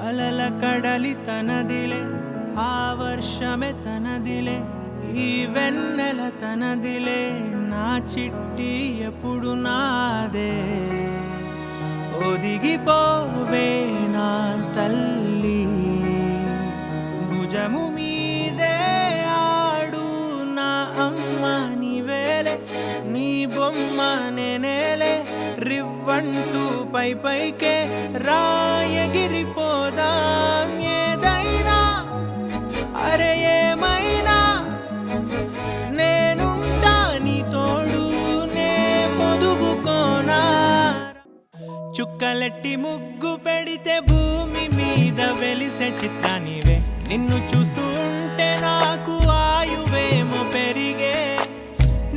అలల కడలి తనదిలే, ఆ వర్షమే తనదిలే, ఈ వెన్నెల తనదిలే, నా చిట్టి ఎప్పుడు నాదే. ఒదిగిపోవే నా తల్లి, భుజము మీదే ఆడు నా అమ్మ నీవేలే, నీ బొమ్మ నేనేలే, రివ్వంటూ పై పైకే రాయగిరిపోదాం. ఏదైనా అరే ఏమైనా నేనుంటా నీ తోడు, నే పొదుగుకోనా. చుక్కలెట్టి ముగ్గు పెడితే భూమి మీద వెలిసే చిత్రానివే, నిన్ను చూస్తూ ఉంటే నాకు ఆయువేమో పెరిగే.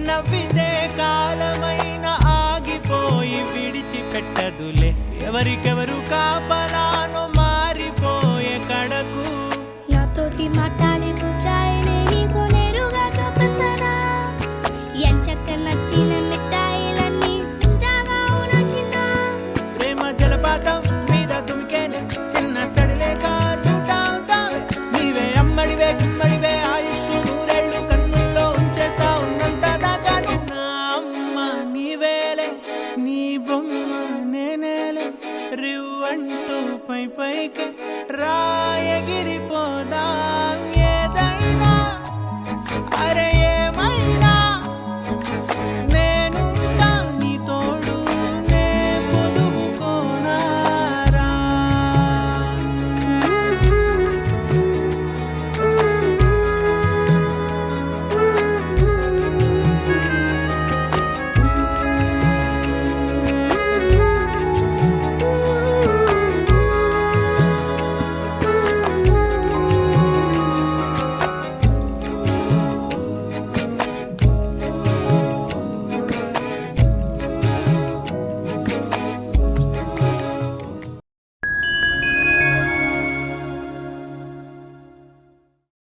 నవ్వితే కాలమైన ఆగిపోయి విడిచిపెట్టదులే, ఎవరికెవరు కాపలానో మారిపోయే కడకు. నాతోటి మాట్లాడే ముచ్చాయినే నీకు నేరుగా చూపించనా, ఎంచక్క నచ్చిన మిఠాయిలన్నీ తింటాగా ఉన్నా చిన్న. ప్రేమ జలపాతం మీద తుమికేనే, చిన్న సడిలేక చూటావుతావే, నీవే అమ్మడివే గుమ్మడివే, ఆయుష్ నూరేళ్ళు కన్నుల్లో ఉంచేస్తా ఉన్నంత దాకా. నా అమ్మ నీవేలే, నీ బొమ్మ నేనేలే, రివ్వంటూ పై పైకి రాయగిరిపోదాం. ఏదైనా అరే